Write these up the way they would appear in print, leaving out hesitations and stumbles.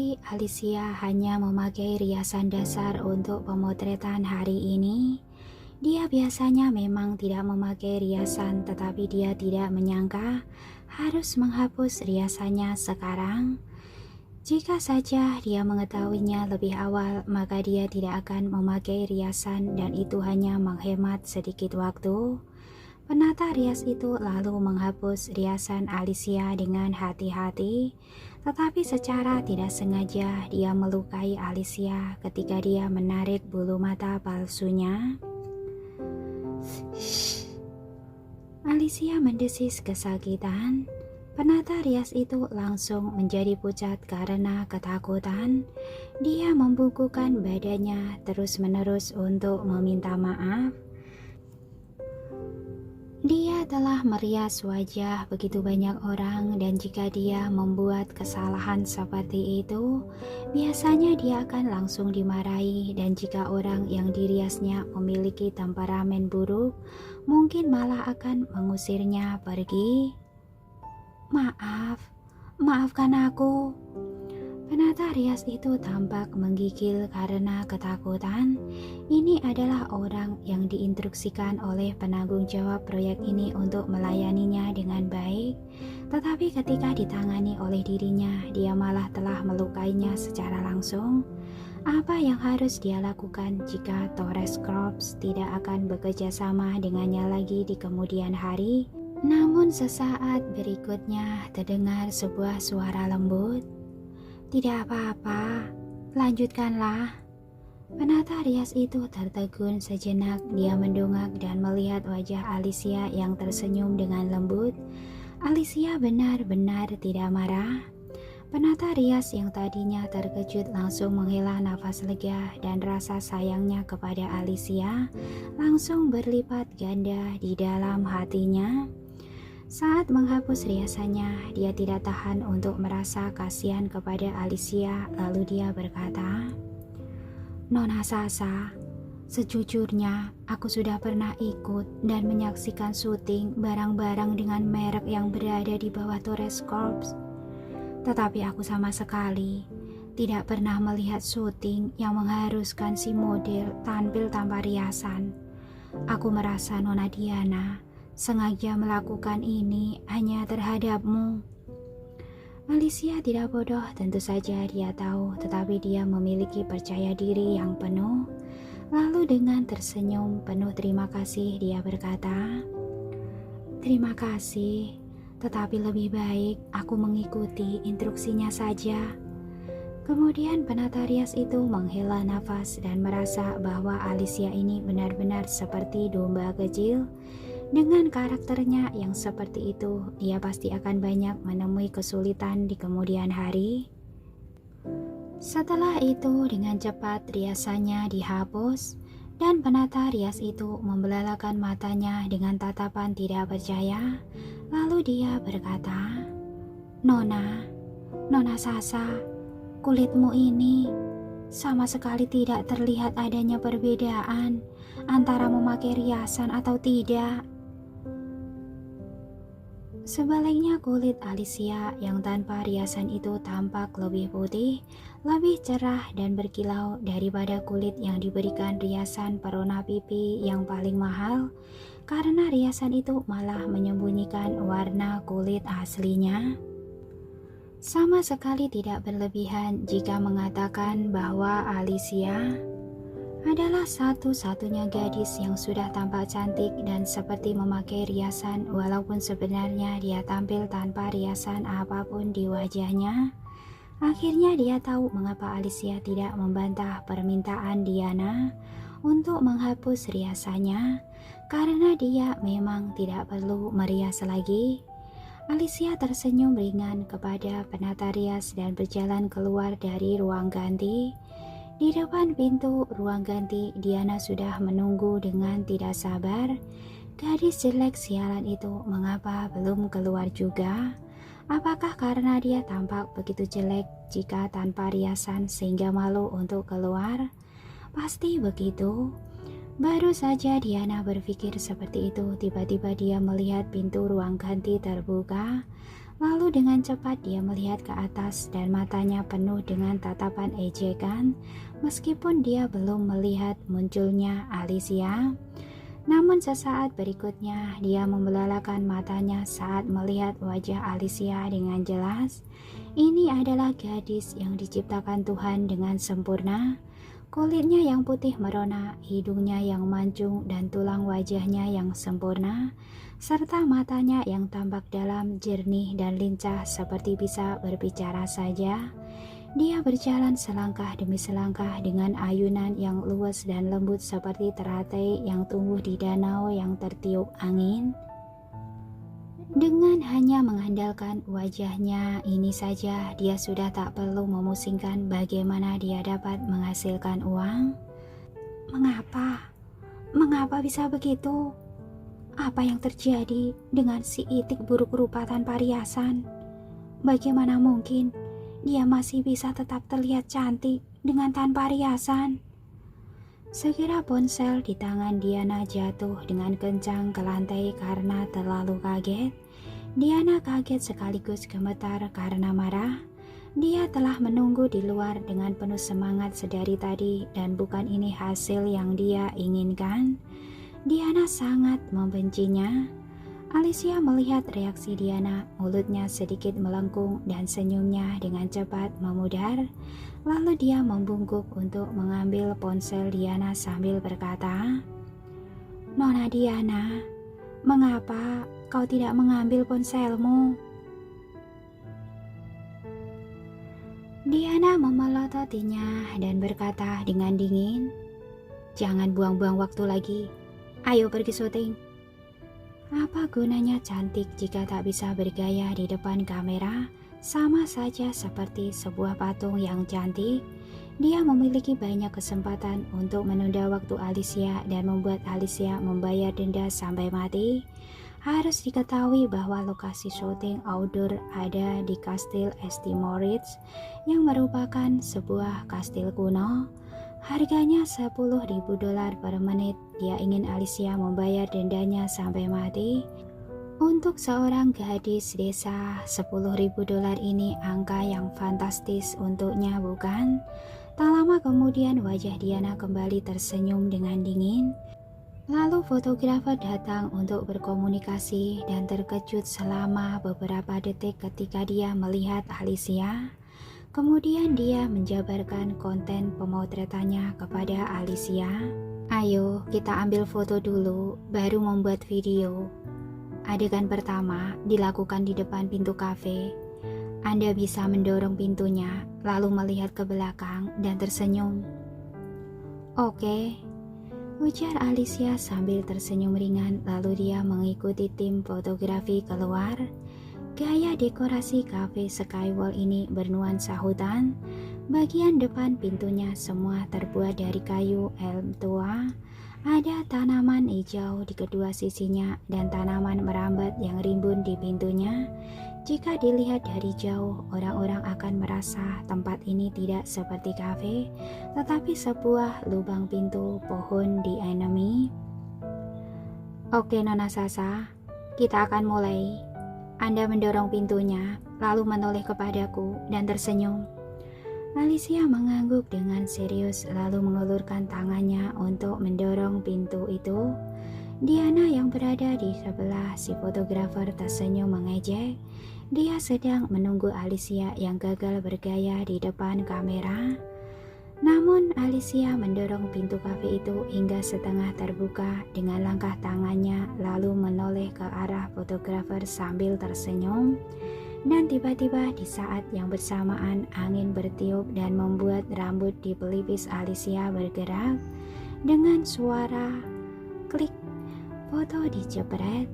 Meski Alicia hanya memakai riasan dasar untuk pemotretan hari ini, dia biasanya memang tidak memakai riasan, tetapi dia tidak menyangka harus menghapus riasannya sekarang. Jika saja dia mengetahuinya lebih awal, maka dia tidak akan memakai riasan dan itu hanya menghemat sedikit waktu. Penata rias itu lalu menghapus riasan Alicia dengan hati-hati, tetapi secara tidak sengaja dia melukai Alicia ketika dia menarik bulu mata palsunya. Shh. Alicia mendesis kesakitan. Penata rias itu langsung menjadi pucat karena ketakutan. Dia membungkukkan badannya terus-menerus untuk meminta maaf. Dia telah merias wajah begitu banyak orang dan jika dia membuat kesalahan seperti itu, biasanya dia akan langsung dimarahi dan jika orang yang diriasnya memiliki temperamen buruk, mungkin malah akan mengusirnya pergi. Maafkan aku. Penata rias itu tampak menggigil karena ketakutan. Ini adalah orang yang diinstruksikan oleh penanggung jawab proyek ini untuk melayaninya dengan baik. Tetapi ketika ditangani oleh dirinya, dia malah telah melukainya secara langsung. Apa yang harus dia lakukan jika Torres Corps tidak akan bekerja sama dengannya lagi di kemudian hari? Namun sesaat berikutnya terdengar sebuah suara lembut. Tidak apa-apa, lanjutkanlah. Penata rias itu tertegun sejenak. Dia mendongak dan melihat wajah Alicia yang tersenyum dengan lembut. Alicia benar-benar tidak marah. Penata rias yang tadinya terkejut langsung menghela nafas lega dan rasa sayangnya kepada Alicia langsung berlipat ganda di dalam hatinya. Saat menghapus riasannya, dia tidak tahan untuk merasa kasihan kepada Alicia, lalu dia berkata, "Nona Sasa, sejujurnya aku sudah pernah ikut dan menyaksikan syuting barang-barang dengan merek yang berada di bawah Torres Corps. Tetapi aku sama sekali tidak pernah melihat syuting yang mengharuskan si model tampil tanpa riasan. Aku merasa Nona Diana sengaja melakukan ini hanya terhadapmu." Alicia tidak bodoh, tentu saja dia tahu, tetapi dia memiliki percaya diri yang penuh. Lalu dengan tersenyum penuh terima kasih dia berkata, "Terima kasih, tetapi lebih baik aku mengikuti instruksinya saja." Kemudian penata rias itu menghela nafas dan merasa bahwa Alicia ini benar-benar seperti domba kecil. Dengan karakternya yang seperti itu, dia pasti akan banyak menemui kesulitan di kemudian hari. Setelah itu, dengan cepat riasannya dihapus, dan penata rias itu membelalakan matanya dengan tatapan tidak percaya. Lalu dia berkata, Nona Sasa, kulitmu ini sama sekali tidak terlihat adanya perbedaan antara memakai riasan atau tidak. Sebaliknya kulit Alicia yang tanpa riasan itu tampak lebih putih, lebih cerah dan berkilau daripada kulit yang diberikan riasan perona pipi yang paling mahal, karena riasan itu malah menyembunyikan warna kulit aslinya. Sama sekali tidak berlebihan jika mengatakan bahwa Alicia adalah satu-satunya gadis yang sudah tampak cantik dan seperti memakai riasan walaupun sebenarnya dia tampil tanpa riasan apapun di wajahnya. Akhirnya dia tahu mengapa Alicia tidak membantah permintaan Diana untuk menghapus riasannya, karena dia memang tidak perlu merias lagi. Alicia tersenyum ringan kepada penata rias dan berjalan keluar dari ruang ganti. Di depan pintu ruang ganti, Diana sudah menunggu dengan tidak sabar. Gadis jelek sialan itu mengapa belum keluar juga? Apakah karena dia tampak begitu jelek jika tanpa riasan sehingga malu untuk keluar? Pasti begitu. Baru saja Diana berpikir seperti itu, tiba-tiba dia melihat pintu ruang ganti terbuka. Lalu dengan cepat dia melihat ke atas dan matanya penuh dengan tatapan ejekan meskipun dia belum melihat munculnya Alicia. Namun sesaat berikutnya dia membelalakan matanya saat melihat wajah Alicia dengan jelas. Ini adalah gadis yang diciptakan Tuhan dengan sempurna. Kulitnya yang putih merona, hidungnya yang mancung dan tulang wajahnya yang sempurna, serta matanya yang tampak dalam, jernih dan lincah seperti bisa berbicara saja. Dia berjalan selangkah demi selangkah dengan ayunan yang luwes dan lembut seperti teratai yang tumbuh di danau yang tertiup angin. Dengan hanya mengandalkan wajahnya ini saja, dia sudah tak perlu memusingkan bagaimana dia dapat menghasilkan uang. Mengapa? Mengapa bisa begitu? Apa yang terjadi dengan si itik buruk rupa tanpa riasan? Bagaimana mungkin dia masih bisa tetap terlihat cantik dengan tanpa riasan? Segera ponsel di tangan Diana jatuh dengan kencang ke lantai karena terlalu kaget. Diana kaget sekaligus gemetar karena marah. Dia telah menunggu di luar dengan penuh semangat sedari tadi dan bukan ini hasil yang dia inginkan. Diana sangat membencinya. Alicia melihat reaksi Diana, mulutnya sedikit melengkung dan senyumnya dengan cepat memudar. Lalu dia membungkuk untuk mengambil ponsel Diana sambil berkata, "Nona Diana, mengapa kau tidak mengambil ponselmu?" Diana memelototinya dan berkata dengan dingin, "Jangan buang-buang waktu lagi. Ayo pergi syuting." Apa gunanya cantik jika tak bisa bergaya di depan kamera? Sama saja seperti sebuah patung yang cantik. Dia memiliki banyak kesempatan untuk menunda waktu Alicia dan membuat Alicia membayar denda sampai mati. Harus diketahui bahwa lokasi syuting outdoor ada di Kastil St. Moritz yang merupakan sebuah kastil kuno. Harganya $10.000 per menit. Dia ingin Alicia membayar dendanya sampai mati. Untuk seorang gadis desa, $10.000 ini angka yang fantastis untuknya, bukan? Tak lama kemudian wajah Diana kembali tersenyum dengan dingin. Lalu fotografer datang untuk berkomunikasi dan terkejut selama beberapa detik ketika dia melihat Alicia. Kemudian dia menjabarkan konten pemotretannya kepada Alicia. "Ayo kita ambil foto dulu, baru membuat video. Adegan pertama dilakukan di depan pintu kafe. Anda bisa mendorong pintunya, lalu melihat ke belakang dan tersenyum." "Oke," ujar Alicia sambil tersenyum ringan, lalu dia mengikuti tim fotografi keluar. Gaya dekorasi kafe Skywall ini bernuansa hutan. Bagian depan pintunya semua terbuat dari kayu elm tua. Ada tanaman hijau di kedua sisinya dan tanaman merambat yang rimbun di pintunya. Jika dilihat dari jauh, orang-orang akan merasa tempat ini tidak seperti kafe, tetapi sebuah lubang pintu pohon di enemy. "Oke Nona Sasa, kita akan mulai." Anda mendorong pintunya, lalu menoleh kepadaku dan tersenyum. Alicia mengangguk dengan serius lalu mengulurkan tangannya untuk mendorong pintu itu. Diana yang berada di sebelah si fotografer tersenyum mengejek. Dia sedang menunggu Alicia yang gagal bergaya di depan kamera. Namun Alicia mendorong pintu kafe itu hingga setengah terbuka dengan langkah tangannya lalu menoleh ke arah fotografer sambil tersenyum. Dan tiba-tiba di saat yang bersamaan angin bertiup dan membuat rambut di pelipis Alicia bergerak. Dengan suara klik, foto dijepret.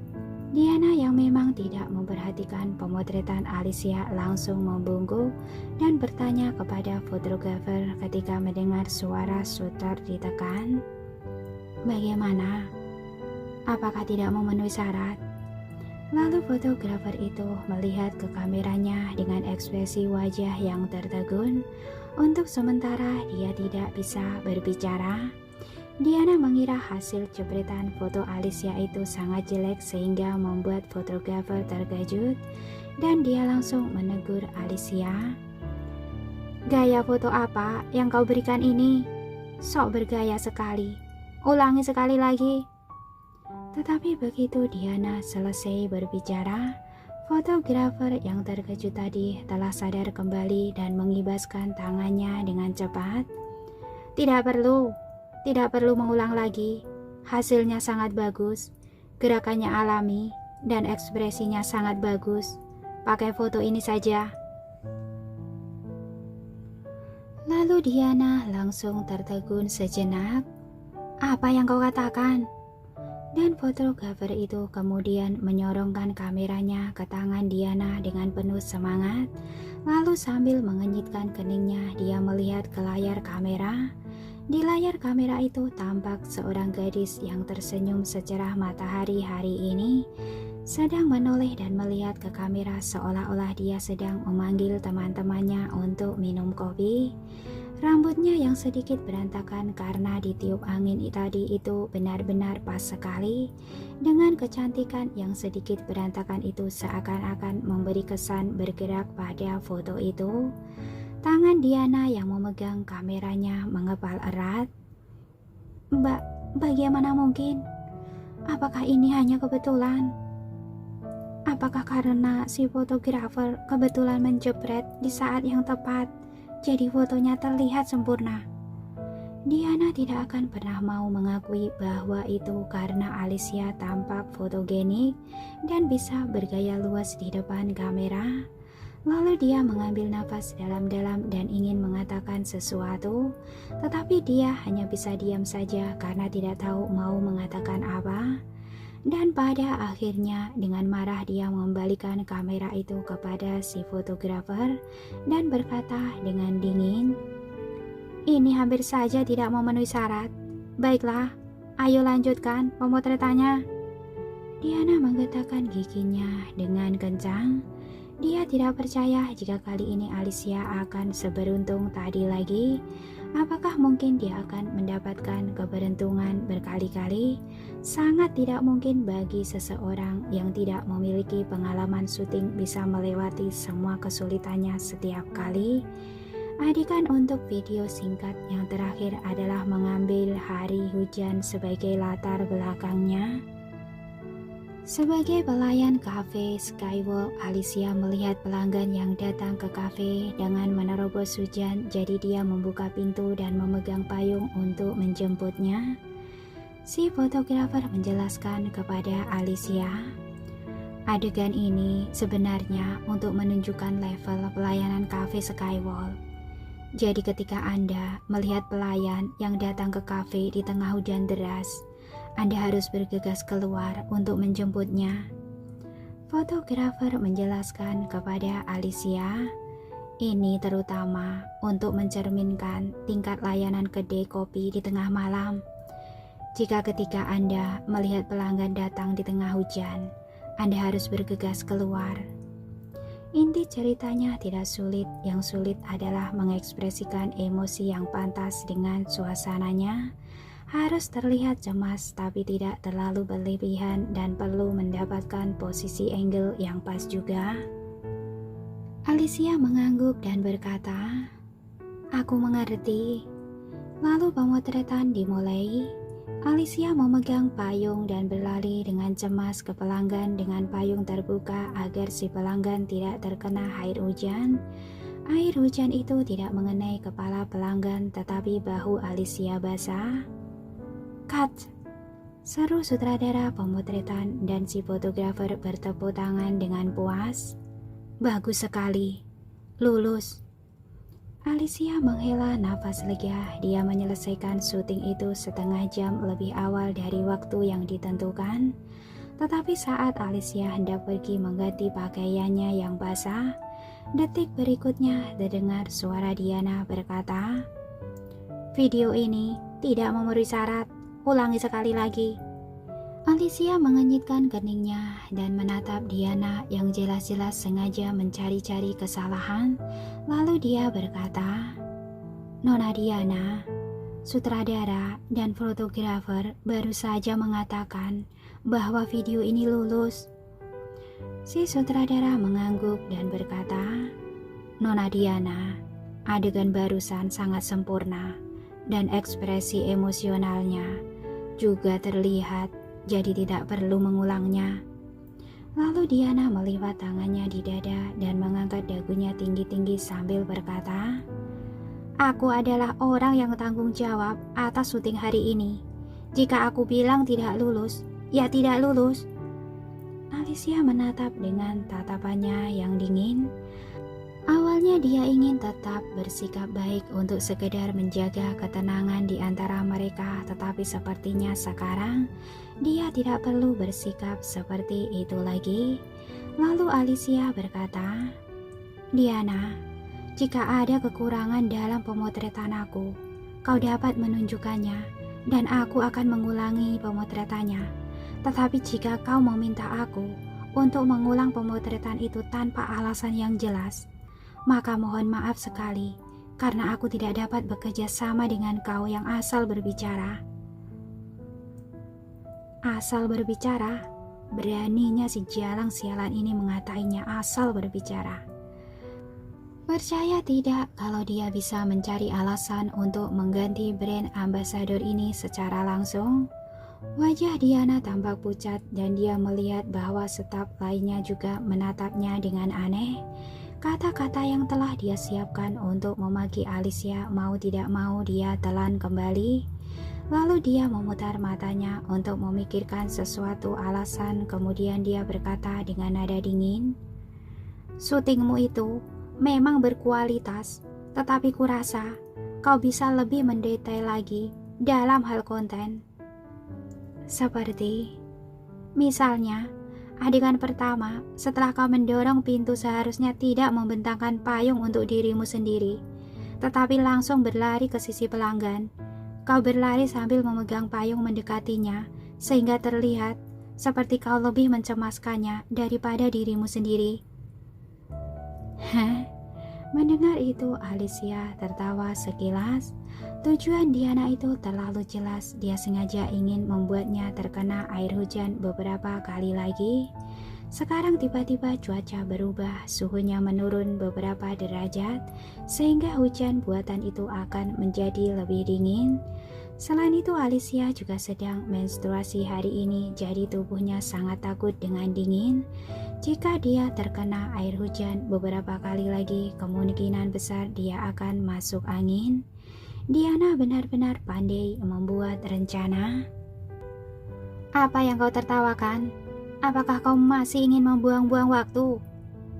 Diana yang memang tidak memperhatikan pemotretan Alicia langsung membungkuk dan bertanya kepada fotografer ketika mendengar suara shutter ditekan. "Bagaimana? Apakah tidak memenuhi syarat?" Lalu fotografer itu melihat ke kameranya dengan ekspresi wajah yang tertegun. Untuk sementara dia tidak bisa berbicara. Diana mengira hasil jepretan foto Alicia itu sangat jelek sehingga membuat fotografer terkejut. dan dia langsung menegur Alicia. "Gaya foto apa yang kau berikan ini? Sok bergaya sekali. Ulangi sekali lagi." Tetapi begitu Diana selesai berbicara, fotografer yang terkejut tadi telah sadar kembali dan mengibaskan tangannya dengan cepat. Tidak perlu mengulang lagi. Hasilnya sangat bagus, gerakannya alami, dan ekspresinya sangat bagus. Pakai foto ini saja." Lalu Diana langsung tertegun sejenak. "Apa yang kau katakan?" Dan fotografer itu kemudian menyorongkan kameranya ke tangan Diana dengan penuh semangat. Lalu sambil mengenyitkan keningnya, dia melihat ke layar kamera. Di layar kamera itu tampak seorang gadis yang tersenyum secerah matahari hari ini, sedang menoleh dan melihat ke kamera seolah-olah dia sedang memanggil teman-temannya untuk minum kopi. Rambutnya yang sedikit berantakan karena ditiup angin tadi itu benar-benar pas sekali. Dengan kecantikan yang sedikit berantakan itu seakan-akan memberi kesan bergerak pada foto itu. Tangan Diana yang memegang kameranya mengepal erat. "Mbak, bagaimana mungkin? Apakah ini hanya kebetulan? Apakah karena si fotografer kebetulan menjepret di saat yang tepat, jadi fotonya terlihat sempurna?" Diana tidak akan pernah mau mengakui bahwa itu karena Alicia tampak fotogenik dan bisa bergaya luas di depan kamera. Lalu dia mengambil nafas dalam-dalam dan ingin mengatakan sesuatu, tetapi dia hanya bisa diam saja karena tidak tahu mau mengatakan apa. Dan pada akhirnya dengan marah dia mengembalikan kamera itu kepada si fotografer dan berkata dengan dingin, "Ini hampir saja tidak memenuhi syarat. Baiklah, ayo lanjutkan pemotretannya." Diana menggetakkan giginya dengan kencang. Dia tidak percaya jika kali ini Alicia akan seberuntung tadi lagi. Apakah mungkin dia akan mendapatkan keberuntungan berkali-kali? Sangat tidak mungkin bagi seseorang yang tidak memiliki pengalaman syuting bisa melewati semua kesulitannya setiap kali. Adikan untuk video singkat yang terakhir adalah mengambil hari hujan sebagai latar belakangnya. Sebagai pelayan kafe Skywalk, Alicia melihat pelanggan yang datang ke kafe dengan menerobos hujan, jadi dia membuka pintu dan memegang payung untuk menjemputnya. Si fotografer menjelaskan kepada Alicia, adegan ini sebenarnya untuk menunjukkan level pelayanan kafe Skywalk. Jadi ketika Anda melihat pelayan yang datang ke kafe di tengah hujan deras, Anda harus bergegas keluar untuk menjemputnya. Fotografer menjelaskan kepada Alicia, ini terutama untuk mencerminkan tingkat layanan kedai kopi di tengah malam. Jika ketika Anda melihat pelanggan datang di tengah hujan, Anda harus bergegas keluar. Inti ceritanya tidak sulit, yang sulit adalah mengekspresikan emosi yang pantas dengan suasananya. Harus terlihat cemas tapi tidak terlalu berlebihan dan perlu mendapatkan posisi angle yang pas juga. Alicia mengangguk dan berkata, "Aku mengerti." Lalu pemotretan dimulai. Alicia memegang payung dan berlari dengan cemas ke pelanggan dengan payung terbuka agar si pelanggan tidak terkena air hujan. Air hujan itu tidak mengenai kepala pelanggan tetapi bahu Alicia basah. "Cut!" seru sutradara pemotretan dan si fotografer bertepuk tangan dengan puas. "Bagus sekali, lulus." Alicia menghela nafas lega. Dia menyelesaikan syuting itu setengah jam lebih awal dari waktu yang ditentukan. Tetapi saat Alicia hendak pergi mengganti pakaiannya yang basah, detik berikutnya terdengar suara Diana berkata, "Video ini tidak memenuhi syarat. Ulangi sekali lagi." Alicia mengenyitkan keningnya dan menatap Diana yang jelas-jelas sengaja mencari-cari kesalahan. Lalu dia berkata, "Nona Diana, sutradara dan fotografer baru saja mengatakan bahwa video ini lulus." Si sutradara mengangguk dan berkata, "Nona Diana, adegan barusan sangat sempurna dan ekspresi emosionalnya juga terlihat, jadi tidak perlu mengulangnya." Lalu Diana melipat tangannya di dada dan mengangkat dagunya tinggi-tinggi sambil berkata, "Aku adalah orang yang tanggung jawab atas syuting hari ini. Jika aku bilang tidak lulus, ya tidak lulus." Alicia menatap dengan tatapannya yang dingin. Awalnya dia ingin tetap bersikap baik untuk sekedar menjaga ketenangan di antara mereka, tetapi sepertinya sekarang dia tidak perlu bersikap seperti itu lagi. Lalu Alicia berkata, "Diana, jika ada kekurangan dalam pemotretan aku, kau dapat menunjukkannya dan aku akan mengulangi pemotretannya. Tetapi jika kau meminta aku untuk mengulang pemotretan itu tanpa alasan yang jelas, maka mohon maaf sekali karena aku tidak dapat bekerja sama dengan kau yang asal berbicara." Asal berbicara? Beraninya si jalang sialan ini mengatakannya asal berbicara. Percaya tidak kalau dia bisa mencari alasan untuk mengganti brand ambassador ini secara langsung? Wajah Diana tampak pucat dan dia melihat bahwa staf lainnya juga menatapnya dengan aneh. Kata-kata yang telah dia siapkan untuk memaki Alicia mau tidak mau dia telan kembali. Lalu dia memutar matanya untuk memikirkan sesuatu alasan, kemudian dia berkata dengan nada dingin, "Syutingmu itu memang berkualitas, tetapi kurasa kau bisa lebih mendetail lagi dalam hal konten. Seperti, misalnya, adegan pertama setelah kau mendorong pintu seharusnya tidak membentangkan payung untuk dirimu sendiri, tetapi langsung berlari ke sisi pelanggan. Kau berlari sambil memegang payung mendekatinya, sehingga terlihat seperti kau lebih mencemaskannya daripada dirimu sendiri." Hah? Mendengar itu, Alicia tertawa sekilas. Tujuan Diana itu terlalu jelas. Dia sengaja ingin membuatnya terkena air hujan beberapa kali lagi. Sekarang tiba-tiba cuaca berubah, suhunya menurun beberapa derajat, sehingga hujan buatan itu akan menjadi lebih dingin. Selain itu, Alicia juga sedang menstruasi hari ini, jadi tubuhnya sangat takut dengan dingin. Jika dia terkena air hujan beberapa kali lagi, kemungkinan besar dia akan masuk angin. Diana benar-benar pandai membuat rencana. "Apa yang kau tertawakan? Apakah kau masih ingin membuang-buang waktu?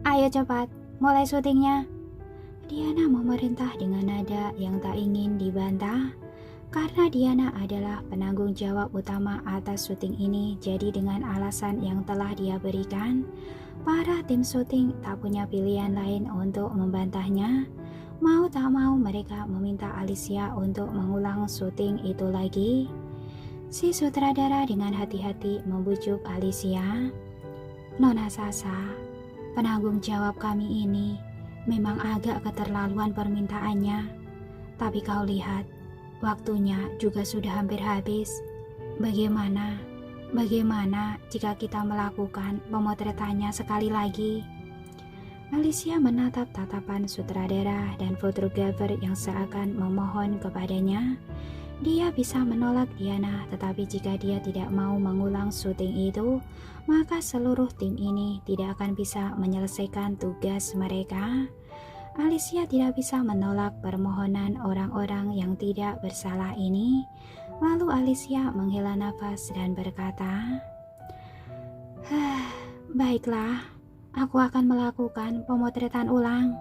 Ayo cepat, mulai syutingnya." Diana memerintah dengan nada yang tak ingin dibantah. Karena Diana adalah penanggung jawab utama atas syuting ini, jadi dengan alasan yang telah dia berikan, para tim syuting tak punya pilihan lain untuk membantahnya. Mau tak mau mereka meminta Alicia untuk mengulang syuting itu lagi. Si sutradara dengan hati-hati membujuk Alicia, "Nona Sasa, penanggung jawab kami ini memang agak keterlaluan permintaannya. Tapi kau lihat, waktunya juga sudah hampir habis. Bagaimana jika kita melakukan pemotretannya sekali lagi?" Alicia menatap tatapan sutradara dan fotografer yang seakan memohon kepadanya. Dia bisa menolak Diana, tetapi jika dia tidak mau mengulang syuting itu, maka seluruh tim ini tidak akan bisa menyelesaikan tugas mereka. Alicia tidak bisa menolak permohonan orang-orang yang tidak bersalah ini. Lalu Alicia menghela nafas dan berkata, "Baiklah, aku akan melakukan pemotretan ulang."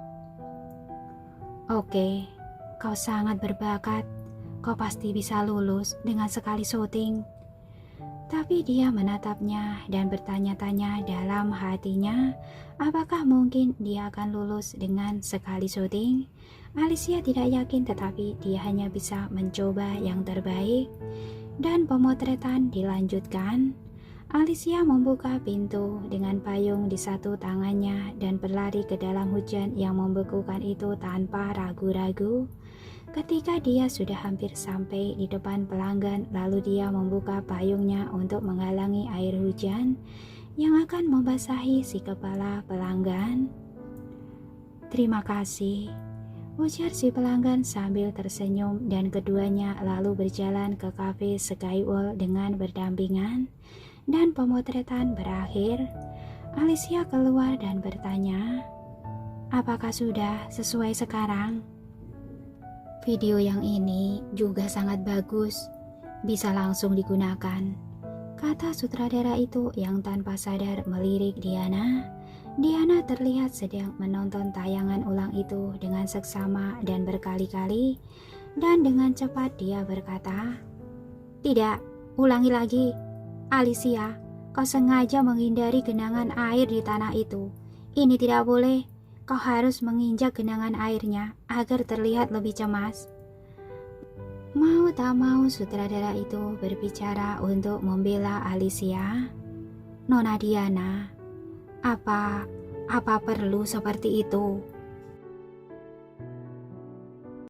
"Oke, kau sangat berbakat. Kau pasti bisa lulus dengan sekali syuting." Tapi dia menatapnya dan bertanya-tanya dalam hatinya, apakah mungkin dia akan lulus dengan sekali syuting? Alicia tidak yakin, tetapi dia hanya bisa mencoba yang terbaik. Dan pemotretan dilanjutkan. Alicia membuka pintu dengan payung di satu tangannya dan berlari ke dalam hujan yang membekukan itu tanpa ragu-ragu. Ketika dia sudah hampir sampai di depan pelanggan, lalu dia membuka payungnya untuk menghalangi air hujan. yang akan membasahi si kepala pelanggan. "Terima kasih," ujar si pelanggan sambil tersenyum, dan keduanya lalu berjalan ke kafe Skywall dengan berdampingan. Dan pemotretan berakhir. Alicia keluar dan bertanya, "Apakah sudah sesuai sekarang?" "Video yang ini juga sangat bagus, bisa langsung digunakan," kata sutradara itu yang tanpa sadar melirik Diana. Diana terlihat sedang menonton tayangan ulang itu dengan seksama dan berkali-kali, dan dengan cepat dia berkata, "Tidak, ulangi lagi. Alicia, kau sengaja menghindari genangan air di tanah itu. Ini tidak boleh. Kau harus menginjak genangan airnya agar terlihat lebih cemas." Mau tak mau sutradara itu berbicara untuk membela Alicia. "Nona Diana, apa perlu seperti itu?"